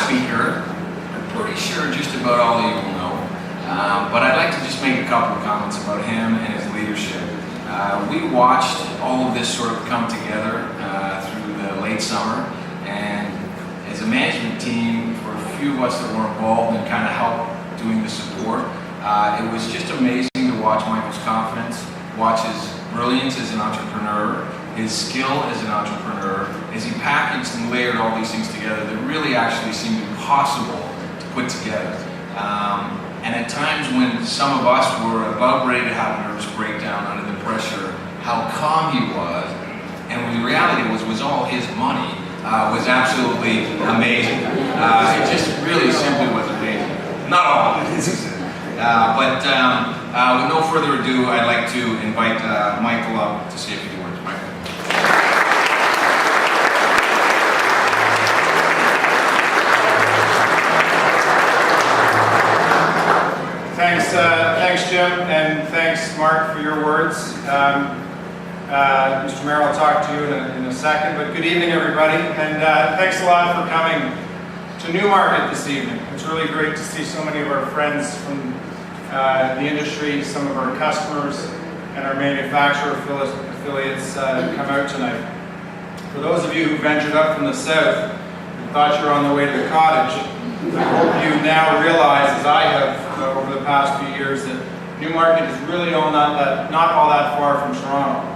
speaker, I'm pretty sure just about all of you will know. But I'd like to just make a couple of comments about him and his leadership. We watched all of this sort of come together through the late summer, and as a management team, for a few of us that were involved and kind of helped doing the support, it was just amazing to watch Michael's confidence, watch his brilliance as an entrepreneur, his skill as an entrepreneur, as he packaged and layered all these things together that really actually seemed impossible to put together. And at times when some of us were about ready to have a nervous breakdown under the pressure, how calm he was, and the reality was all his money, was absolutely amazing. It just really simply was amazing. Not all of it. But with no further ado, I'd like to invite Michael up to say a few words. Michael. Thanks, Jim, and thanks, Mark, for your words. Mr. Mayor, I'll talk to you in a second, but good evening, everybody, and thanks a lot for coming to Newmarket this evening. It's really great to see so many of our friends from the industry, some of our customers, and our manufacturer affiliates come out tonight. For those of you who ventured up from the south and thought you were on the way to the cottage, I hope you now realize, as I have over the past few years, that Newmarket is really not all that far from Toronto.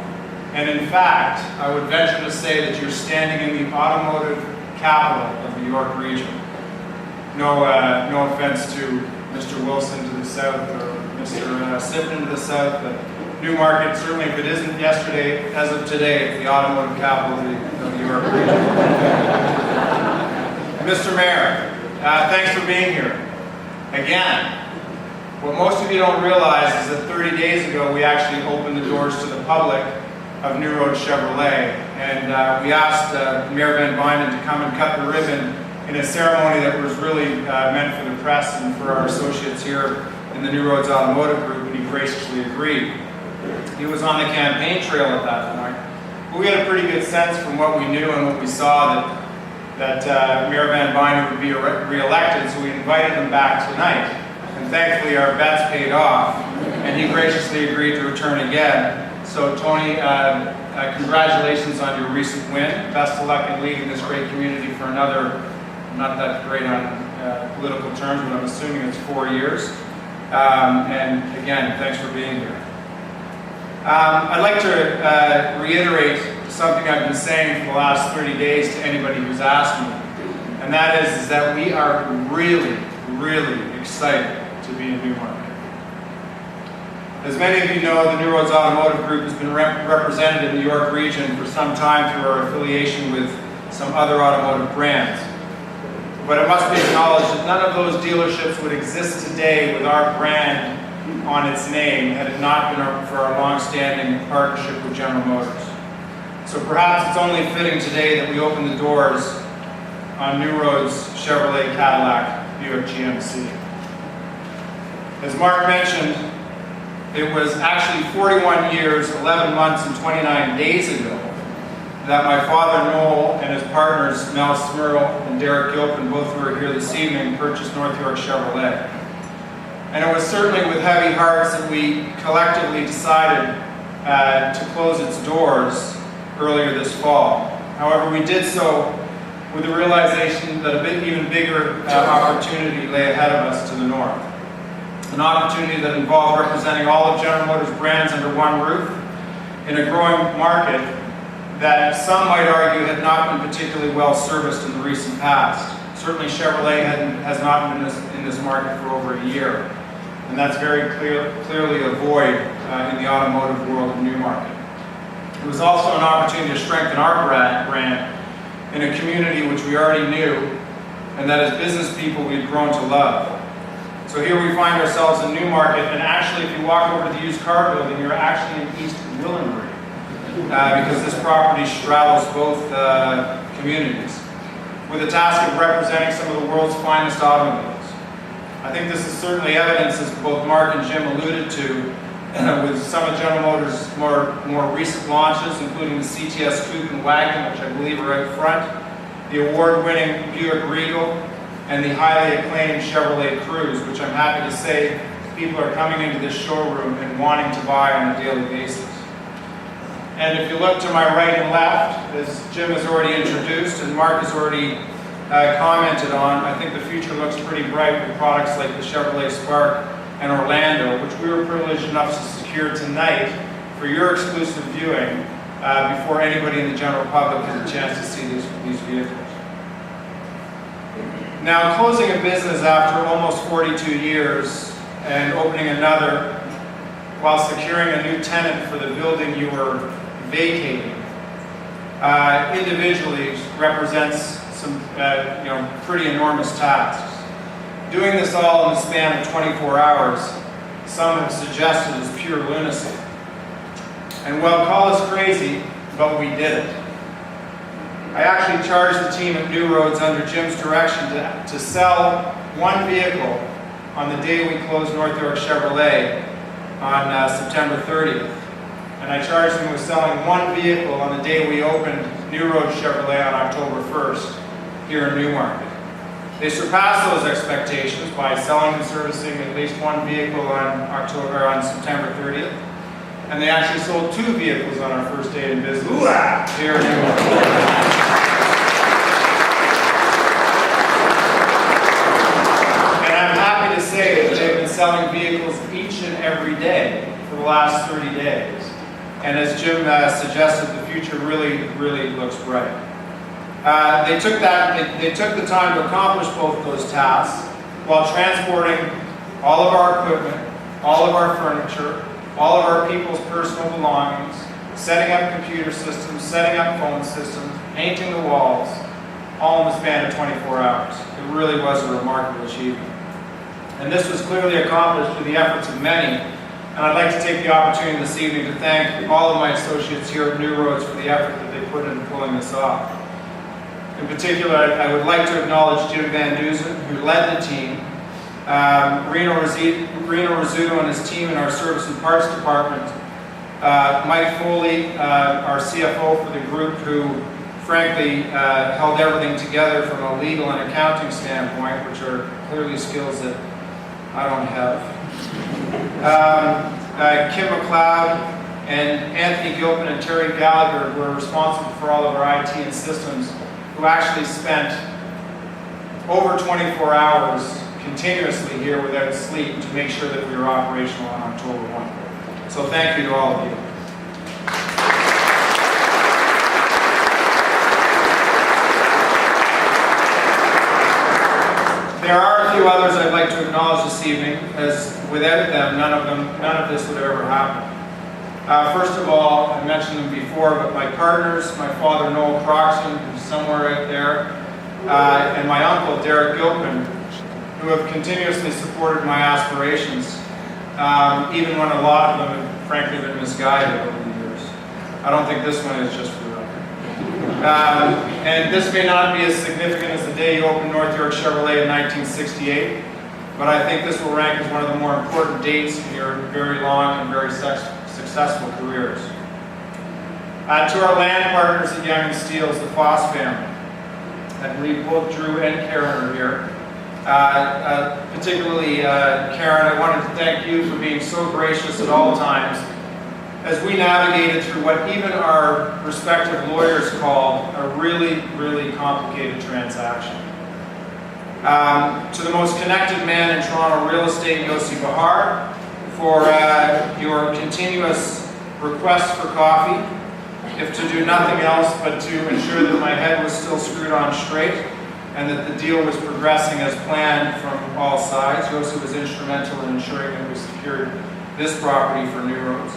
And in fact, I would venture to say that you're standing in the automotive capital of the York region. No offense to Mr. Wilson to the south or Mr. Sifton to the south, but Newmarket, certainly if it isn't yesterday, as of today, it's the automotive capital of the York region. Mr. Mayor, thanks for being here. Again, what most of you don't realize is that 30 days ago we actually opened the doors to the public of NewRoads Chevrolet, and we asked Mayor Van Bynen to come and cut the ribbon in a ceremony that was really meant for the press and for our associates here in the NewRoads Automotive Group, and he graciously agreed. He was on the campaign trail at that point, but we had a pretty good sense from what we knew and what we saw that Mayor Van Bynen would be re-elected, so we invited him back tonight. And thankfully our bets paid off, and he graciously agreed to return again. So Tony, congratulations on your recent win. Best of luck in leading this great community for another, not that great on political terms, but I'm assuming it's 4 years. And again, thanks for being here. I'd like to reiterate something I've been saying for the last 30 days to anybody who's asked me, and that is that we are really, really excited to be in Newmarket. As many of you know, the NewRoads Automotive Group has been represented in the York region for some time through our affiliation with some other automotive brands. But it must be acknowledged that none of those dealerships would exist today with our brand on its name had it not been for our long-standing partnership with General Motors. So perhaps it's only fitting today that we open the doors on NewRoads Chevrolet Cadillac Buick GMC. As Mark mentioned, it was actually 41 years, 11 months, and 29 days ago that my father Noel and his partners Mel Smurl and Derek Gilpin, both who are here this evening, purchased North York Chevrolet. And it was certainly with heavy hearts that we collectively decided to close its doors earlier this fall. However, we did so with the realization that even bigger opportunity lay ahead of us to the north. An opportunity that involved representing all of General Motors brands under one roof in a growing market that some might argue had not been particularly well serviced in the recent past. Certainly Chevrolet has not been in this market for over a year, and that's very clearly a void in the automotive world of Newmarket. It was also an opportunity to strengthen our brand in a community which we already knew, and that as business people we've grown to love. So here we find ourselves in Newmarket, and actually if you walk over to the used car building, you're actually in East Willenbury, because this property straddles both communities, with the task of representing some of the world's finest automobiles. I think this is certainly evidence, as both Mark and Jim alluded to, with some of General Motors' more recent launches, including the CTS Coupe and Wagon, which I believe are out front, the award-winning Buick Regal, and the highly acclaimed Chevrolet Cruze, which I'm happy to say people are coming into this showroom and wanting to buy on a daily basis. And if you look to my right and left, as Jim has already introduced and Mark has already commented on, I think the future looks pretty bright with products like the Chevrolet Spark and Orlando, which we were privileged enough to secure tonight for your exclusive viewing before anybody in the general public has a chance to see these vehicles. Now, closing a business after almost 42 years and opening another while securing a new tenant for the building you were vacating individually represents some pretty enormous tasks. Doing this all in the span of 24 hours, some have suggested is pure lunacy. And well, call us crazy, but we did it. I actually charged the team at NewRoads under Jim's direction to sell one vehicle on the day we closed North York Chevrolet on September 30th. And I charged them with selling one vehicle on the day we opened NewRoads Chevrolet on October 1st here in Newmarket. They surpassed those expectations by selling and servicing at least one vehicle on September 30th. And they actually sold two vehicles on our first day in business here in Newmarket. And I'm happy to say that they've been selling vehicles each and every day for the last 30 days. And as Jim suggested, the future really, really looks bright. They took the time to accomplish both those tasks while transporting all of our equipment, all of our furniture, all of our people's personal belongings, setting up computer systems, setting up phone systems, painting the walls, all in the span of 24 hours. It really was a remarkable achievement. And this was clearly accomplished through the efforts of many. And I'd like to take the opportunity this evening to thank all of my associates here at NewRoads for the effort that they put into pulling this off. In particular, I would like to acknowledge Jim Van Duzen, who led the team, Reno Rizzuto and his team in our service and parts department, Mike Foley, our CFO for the group, who frankly held everything together from a legal and accounting standpoint, which are clearly skills that I don't have. Kim McLeod and Anthony Gilpin and Terry Gallagher were responsible for all of our IT and systems, who actually spent over 24 hours continuously here without sleep to make sure that we were operational on October 1. So thank you to all of you. There are a few others I'd like to acknowledge this evening, as without them, none of this would have ever happen. First of all, I mentioned them before, but my partners, my father Noel Croxon, who's somewhere out there, and my uncle Derek Gilpin, who have continuously supported my aspirations, even when a lot of them have frankly been misguided over the years. I don't think this one is just for the record. And this may not be as significant as the day you opened North York Chevrolet in 1968, but I think this will rank as one of the more important dates in your very long and very successful careers. To our land partners at Yonge St, the Foss family, I believe both Drew and Karen are here. Particularly Karen, I wanted to thank you for being so gracious at all times as we navigated through what even our respective lawyers called a really, really complicated transaction. To the most connected man in Toronto real estate, Yossi Bahar, for your continuous requests for coffee, if to do nothing else but to ensure that my head was still screwed on straight and that the deal was progressing as planned from all sides. Yossi was instrumental in ensuring that we secured this property for NewRoads.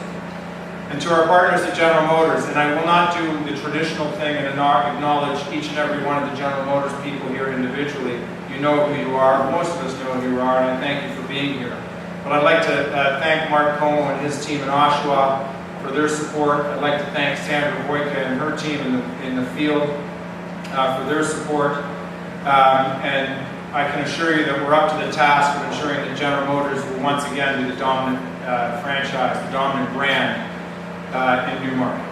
And to our partners at General Motors, and I will not do the traditional thing and acknowledge each and every one of the General Motors people here individually. You know who you are, most of us know who you are, and I thank you for being here. But I'd like to thank Mark Como and his team in Oshawa for their support. I'd like to thank Sandra Wojcicki and her team in the field for their support. And I can assure you that we're up to the task of ensuring that General Motors will once again be the dominant franchise, the dominant brand in Newmarket.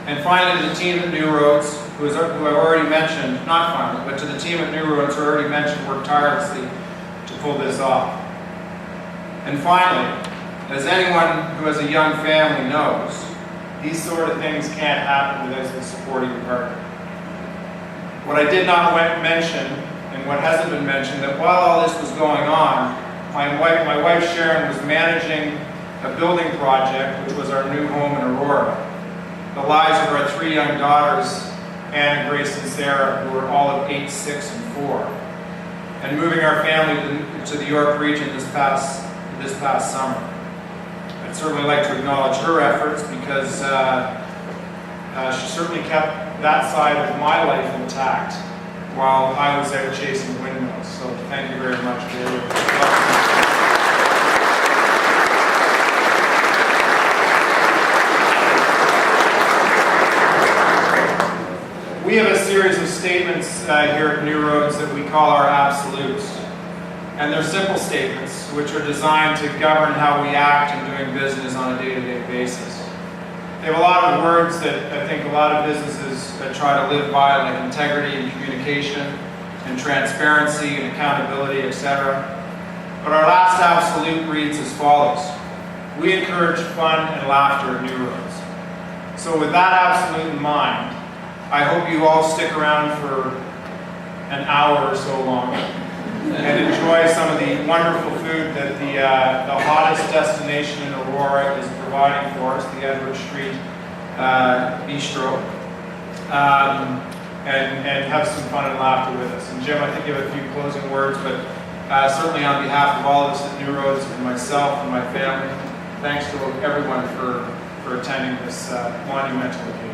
And finally, the team at NewRoads, who I've already mentioned, not finally, but to the team at NewRoads who I already mentioned worked tirelessly to pull this off. And finally, as anyone who has a young family knows, these sort of things can't happen without a supporting partner. What I did not mention, and what hasn't been mentioned, that while all this was going on, my wife Sharon was managing a building project, which was our new home in Aurora. The lives of our 3 young daughters, Anna, Grace, and Sarah, who were all of 8, 6, and 4. And moving our family to the York region this past summer. I'd certainly like to acknowledge her efforts because she certainly kept that side of my life intact while I was out chasing windmills. So thank you very much, David. We have a series of statements here at NewRoads that we call our absolutes. And they're simple statements which are designed to govern how we act in doing business on a day-to-day basis. They have a lot of words that I think a lot of businesses try to live by, like integrity and communication and transparency and accountability, etc. But our last absolute reads as follows. We encourage fun and laughter at NewRoads. So with that absolute in mind, I hope you all stick around for an hour or so longer and enjoy some of the wonderful food that the hottest destination in Aurora is providing for us, the Edward Street Bistro, and have some fun and laughter with us. And Jim, I think you have a few closing words, but certainly on behalf of all of us at NewRoads and myself and my family, thanks to everyone for attending this monumental occasion.